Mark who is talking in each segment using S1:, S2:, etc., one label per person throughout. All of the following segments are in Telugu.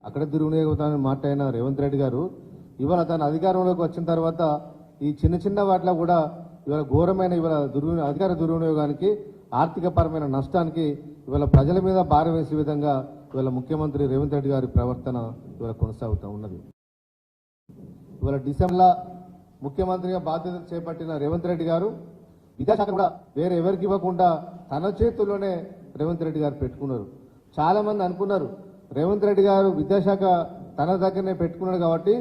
S1: అక్కడ దుర్వినియోగం మాట్లాడిన రేవంత్ రెడ్డి గారు ఇవాళ తన అధికారంలోకి వచ్చిన తర్వాత ఈ చిన్న చిన్న వాటిలో కూడా ఇవాళ ఘోరమైన ఇవాళ అధికార దుర్వినియోగానికి ఆర్థికపరమైన నష్టానికి ఇవాళ ప్రజల మీద భారం వేసే విధంగా ఇవాళ ముఖ్యమంత్రి రేవంత్ రెడ్డి గారి ప్రవర్తన ఇవాళ కొనసాగుతూ ఉన్నది. ఇవాళ డిసెంబర్లో ముఖ్యమంత్రిగా బాధ్యతలు చేపట్టిన రేవంత్ రెడ్డి గారు విద్యాశాఖ కూడా వేరే ఎవరికి ఇవ్వకుండా తన చేతుల్లోనే రేవంత్ రెడ్డి గారు పెట్టుకున్నారు. చాలా మంది అనుకున్నారు రేవంత్ రెడ్డి గారు విద్యాశాఖ తన దగ్గరనే పెట్టుకున్నాడు కాబట్టి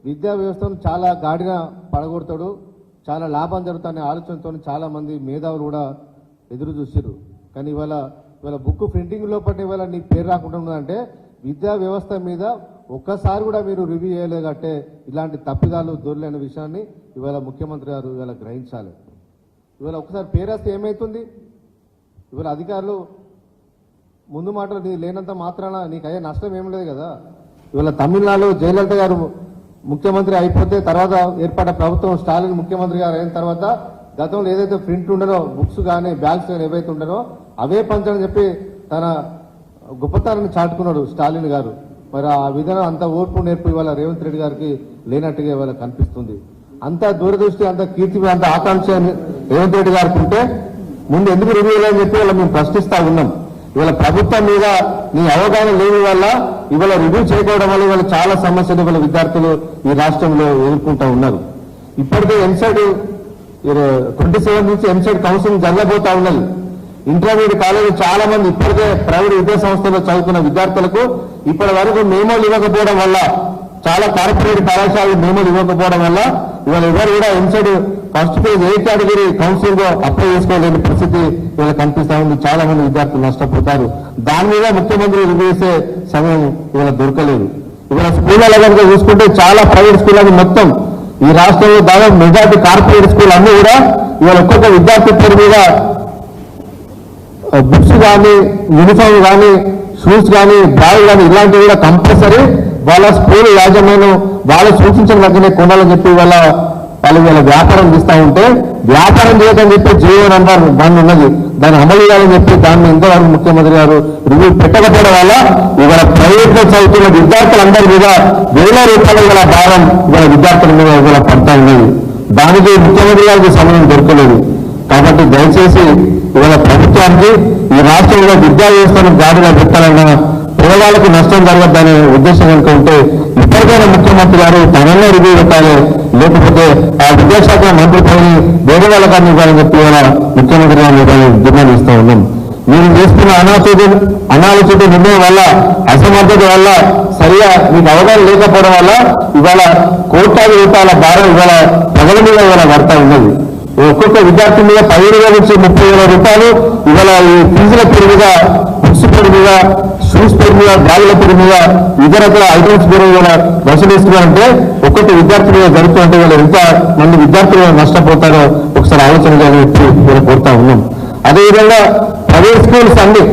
S1: విద్యా వ్యవస్థను చాలా గాడిన పడగొడతాడు, చాలా లాభం జరుగుతాయనే ఆలోచనతో చాలా మంది మేధావులు కూడా ఎదురు చూసారు. కానీ ఇవాళ బుక్ ప్రింటింగ్ లోపల ఇవాళ నీ పేరు రాకుండా ఉన్నదంటే విద్యా వ్యవస్థ మీద ఒక్కసారి కూడా మీరు రివ్యూ చేయలేదంటే ఇలాంటి తప్పిదాలు దొరలేని విషయాన్ని ఇవాళ ముఖ్యమంత్రి గారు ఇవాళ గ్రహించాలి. ఇవాళ ఒకసారి పేరేస్తే ఏమవుతుంది? ఇవాళ అధికారులు ముందు మాటలు నీ లేనంత మాత్రాన నీకు అయ్యే నష్టం ఏం లేదు కదా. ఇవాళ తమిళనాడులో జయలలిత గారు ముఖ్యమంత్రి అయిపోతే తర్వాత ఏర్పడ్డ ప్రభుత్వం స్టాలిన్ ముఖ్యమంత్రి గారు అయిన తర్వాత గతంలో ఏదైతే ప్రింట్ ఉండనో బుక్స్ కానీ బ్యాగ్స్ కానీ ఏవైతే ఉండనో అవే పంచని చెప్పి తన గొప్పతనాన్ని చాటుకున్నాడు స్టాలిన్ గారు. మరి ఆ విధానం అంత ఓర్పు నేర్పు ఇవాళ రేవంత్ రెడ్డి గారికి లేనట్టుగా ఇవాళ కనిపిస్తుంది. అంత దూరదృష్టి, అంత కీర్తి, అంత ఆకాంక్ష రేవంత్ రెడ్డి గారికి ఉంటే ముందు ఎందుకు రివ్యూ అని చెప్పి ఇవాళ మేము ప్రశ్నిస్తా ఉన్నాం. ఇవాళ ప్రభుత్వం మీద నీ అవగాహన లేని వల్ల ఇవాళ రివ్యూ చేయకపోవడం వల్ల ఇవాళ చాలా సమస్యలు ఇవాళ విద్యార్థులు ఈ రాష్ట్రంలో ఎదుర్కొంటూ ఉన్నారు. ఇప్పటికే ఎంసెట్ 27 నుంచి ఎంసెట్ కౌన్సిలింగ్ జరగబోతా ఉన్నది. ఇంటర్మీడియట్ కాలేజీ చాలా మంది ఇప్పటికే ప్రైవేట్ విద్యా సంస్థల్లో చదువుకున్న విద్యార్థులకు ఇప్పటి వరకు మేమోలు ఇవ్వకపోవడం వల్ల, చాలా కార్పొరేట్ కళాశాలలు మేమోలు ఇవ్వకపోవడం వల్ల ఇవాళ ఎవరు కూడా ఎంసెట్ ఫస్ట్ ఫేజ్ ఏ కేటగిరీ కౌన్సిలింగ్ అప్లై చేసుకోలేని పరిస్థితి ఇవాళ కనిపిస్తా ఉంది. చాలా మంది విద్యార్థులు నష్టపోతారు. దాని మీద ముఖ్యమంత్రి రివ్యూ చేసే సమయం ఇవాళ దొరకలేదు. ఇవాళ స్కూళ్ళ కనుక చూసుకుంటే చాలా ప్రైవేట్ స్కూళ్ళని మొత్తం ఈ రాష్ట్రంలో దాదాపు మెజార్టీ కార్పొరేట్ స్కూల్ అన్ని కూడా ఇవాళ ఒక్కొక్క విద్యార్థి పేరు మీద బుక్స్ కానీ, యూనిఫామ్ కానీ, షూస్ కానీ, బ్యాగ్ కానీ ఇలాంటివి కూడా కంపల్సరీ వాళ్ళ స్కూల్ యాజమాన్యం వాళ్ళు సూచించిన దగ్గరనే కొనాలని చెప్పి వాళ్ళు వ్యాపారం చేస్తూ ఉంటే వ్యాపారం చేయదని చెప్పి జీవో నంబర్ 1 ఉన్నది, దాన్ని అమలు చేయాలని చెప్పి దాన్ని ఇంతవరకు ముఖ్యమంత్రి గారు రివ్యూ పెట్టకపోవడం వల్ల ఇవాళ ప్రైవేట్ లో చదువుతున్న విద్యార్థులందరి మీద వేల రూపాయల ఇవాళ భారం ఇవాళ విద్యార్థుల మీద ఇవాళ పడతా ఉన్నది. దానికి ముఖ్యమంత్రి గారికి సమయం దొరకలేదు. కాబట్టి దయచేసి ఇవాళ ప్రభుత్వానికి ఈ రాష్ట్రంలో విద్యా వ్యవస్థను గాడిలో పెట్టాలన్న పేదవాళ్ళకు నష్టం జరగద్దనే ఉద్దేశం కనుక ఉంటే ఇప్పటికైనా ముఖ్యమంత్రి గారు తననే రివ్యూ పెట్టాలి, లేకపోతే ఆ విద్యాశాఖ మంత్రి పని వేరే వాళ్ళకన్నా ఇవ్వాలని చెప్పి ముఖ్యమంత్రి గారు డిమాండ్ ఇస్తూ ఉన్నాం. మీరు చేస్తున్న అనాలోచిత నిర్ణయం వల్ల, అసమర్థత వల్ల, సరిగా మీకు అవగాహన లేకపోవడం వల్ల ఇవాళ కోట్లాది రూపాయల భారం ఇవాళ ప్రజల మీద ఇవాళ పడతా ఉన్నది. ఒక్కొక్క విద్యార్థి మీద 15,000 నుంచి 30,000 రూపాయలు ఇవాళ ఈ ఫీజుల పేరు మీద, బుక్స్ పేరు మీద, షూస్ పేరు మీద, బ్యాగుల పేరు మీద, ఇతరత్ర ఐటమ్స్ పేరు మీద వసూలు ఇస్తున్నారంటే ఒక్కొక్క విద్యార్థి మీద జరుగుతుంటే వాళ్ళు ఎంత మంది విద్యార్థులు నష్టపోతారో ఒకసారి ఆలోచన చెప్పి వీళ్ళు కోరుతా ఉన్నాం. అదేవిధంగా ప్రైవేట్ స్కూల్స్ అన్ని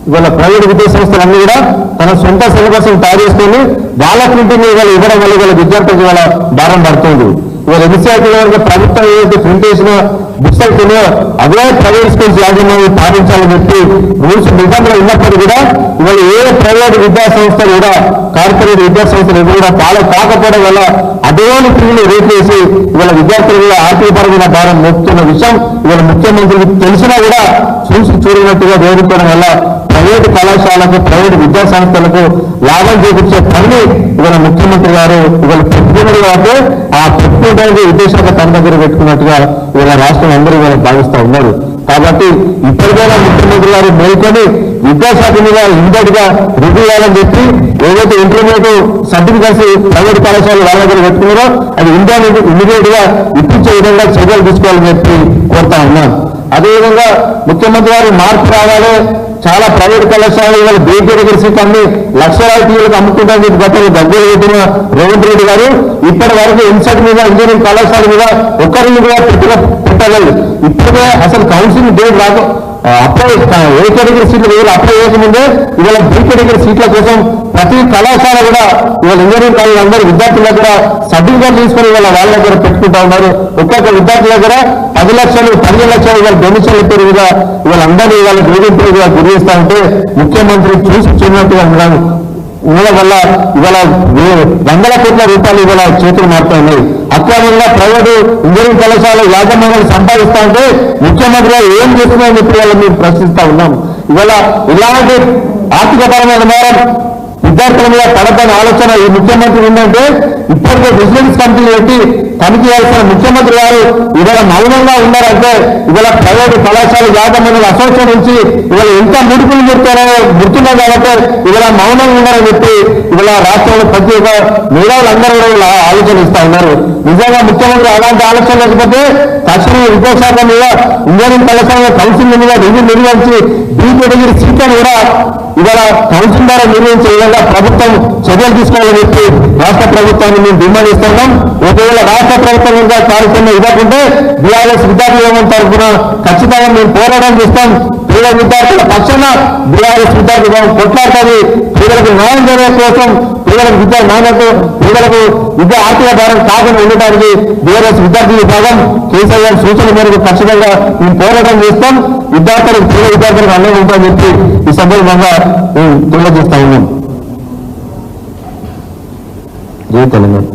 S1: ఇవాళ ప్రైవేట్ విద్యా సంస్థలు అన్ని కూడా తన సొంత సిలబస్ తయారు చేసుకొని వాళ్ళ ప్రింటింగ్ ఇవాళ ఇవ్వడం వల్ల ఇవాళ విద్యార్థులకు ఇవాళ భారం పడుతుంది. ఇవాళ ఎన్సీఆర్టీ ప్రభుత్వం ఏదైతే ప్రింట్ చేసిన బుక్స్ అయితేనే అదే ప్రైవేట్ స్కూల్స్ యాజమాన్యం పాటించాలని చెప్పి రూల్స్ నిబంధనలు ఉన్నప్పుడు కూడా ఇవాళ ఏ ప్రైవేట్ విద్యా సంస్థలు కూడా, కార్పొరేట్ విద్యా సంస్థలు ఎవరు కూడా ఫాలో కాకపోవడం వల్ల అదేని ఫీజులు రేట్ చేసి ఇవాళ విద్యార్థులు కూడా ఆర్థికపరమైన భారం మోపుతున్న విషయం ఇవాళ ముఖ్యమంత్రికి తెలిసినా కూడా చూసి చూడనట్టుగా వేడుకోవడం వల్ల ప్రైవేటు కళాశాలకు, ప్రైవేటు విద్యా సంస్థలకు లాభం చేకూర్చే పనిని ఇవాళ ముఖ్యమంత్రి గారు ఇవాళ పెట్టుకున్నారు కాబట్టి ఆ పెట్టుకోవడానికి విద్యాశాఖ తన దగ్గర పెట్టుకున్నట్టుగా ఇవాళ రాష్ట్రం అందరూ ఇవాళ భావిస్తూ ఉన్నారు. కాబట్టి ఇప్పటికైనా ముఖ్యమంత్రి గారు మేల్కొని విద్యాశాఖ మీద ఇమ్మీడియట్ గా రివ్యూ చేయాలని చెప్పి ఏదైతే ఇంటర్మీడియట్ సర్టిఫికెట్స్ ప్రైవేట్ కళాశాలలు వాళ్ళ దగ్గర పెట్టుకున్నారో అది ఇమ్మీడియట్ గా ఇప్పించే విధంగా చర్యలు తీసుకోవాలని చెప్పి కోరుతా ఉన్నాం. అదేవిధంగా ముఖ్యమంత్రి గారు మార్పు రావాలి, చాలా ప్రైవేట్ కళాశాలలు ఇవాళ బీ కేటగిరీ సీట్ అన్ని లక్షలాది టీలకు అమ్ముకుంటారని గతంలో దగ్గర పెట్టిన రేవంత్ రెడ్డి గారు ఇప్పటి వరకు ఎంసెట్ మీద, ఇంజనీరింగ్ కళాశాల మీద ఒక్కరిని కూడా పెట్టలేదు. ఇప్పుడే అసలు కౌన్సిలింగ్ డేట్ రాక అప్లై ఏ కేటగిరీ సీట్లు వేయాలి అప్లై చేయకముందే ఇవాళ బీ కేటగిరీ సీట్ల కోసం ప్రతి కళాశాల కూడా ఇవాళ ఇంజనీరింగ్ కాలేజ్ అందరూ విద్యార్థుల దగ్గర సర్టిఫికేట్ తీసుకుని ఇవాళ వాళ్ళ దగ్గర పెట్టుకుంటా ఉన్నారు. ఒక్కొక్క విద్యార్థుల దగ్గర 10 లక్షలు 15 లక్షలు ఇవాళ డొనేషన్ల పేరు మీద ఇవాళ అందరూ ఇవాళ వేధింపులు గురి చేస్తా ఉంటే ముఖ్యమంత్రి చూసి చూడనట్టుగా ఉండడం వల్ల ఇవాళ వందల కోట్ల రూపాయలు ఇవాళ చేతులు మారుతున్నాయి. అక్రమంగా ప్రైవేటు ఇంజనీరింగ్ కళాశాల యాజమాన్యాలు సంపాదిస్తా ఉంటే ముఖ్యమంత్రి గారు ఏం చేస్తున్నారని చెప్పి ఇవాళ మేము ప్రశ్నిస్తా ఉన్నాం. ఇవాళ ఇలాంటి ఆర్థికపరమైన నేరం విద్యార్థుల మీద పడద్దని ఆలోచన ఈ ముఖ్యమంత్రి ఉందంటే ఇప్పటికే విజిలెన్స్ కమిటీ పెట్టి తనిఖీ చేయాల్సిన ముఖ్యమంత్రి గారు ఇవాళ మౌనంగా ఉన్నారంటే ఇవాళ ప్రైవేటు కళాశాల యాజమాన్యాల అసోసియేషన్ నుంచి ఇవాళ ఎంత ముడుపులు గుర్తున్నాయి కాబట్టి ఇవాళ మౌనంగా ఉన్నారని చెప్పి ఇవాళ రాష్ట్రంలో ప్రతి ఒక్క మేధావులందరూ కూడా ఆలోచన ఇస్తా ఉన్నారు. నిజంగా ముఖ్యమంత్రి అలాంటి ఆలోచన లేకపోతే తక్షణమే విద్యాశాఖ మీద ఇంజనీరింగ్ కళాశాల కౌన్సిల్ మీద రివ్యూ నిర్వహించి బీ కేటగిరీ సీట్లను కూడా ఇవాళ కౌన్సిల్ ద్వారా నిర్వహించే విధంగా ప్రభుత్వం చర్యలు తీసుకోవాలని చెప్పి రాష్ట్ర ప్రభుత్వాన్ని మేము డిమాండ్ ఇస్తున్నాం. ఒకవేళ రాష్ట్ర ప్రభుత్వం ఇంకా కార్యక్రమం ఇవ్వకుంటే బీఆర్ఎస్ విద్యార్థి యోగం తరఫున ఖచ్చితంగా మేము పోరాటం చేస్తాం. పేద విద్యార్థుల పక్షాన బీఆర్ఎస్ విద్యార్థి యోగం కొట్లాడుతుంది. పేదలకు న్యాయం చేయడం కోసం, పేదలకు విద్యా నాణ్యత, పేదలకు విద్యా ఆర్థిక భారం కాకుండా ఉండటానికి బీఆర్ఎస్ విద్యార్థి విభాగం కేసీఆర్ సూచన మేరకు ఖచ్చితంగా మేము పోరాటం చేస్తాం. విద్యార్థులకు పేద విద్యార్థులకు అండగా ఉంటామని చెప్పి ఈ సందర్భంగా తెలియజేస్తా ఉన్నాం. జై తెలంగాణ.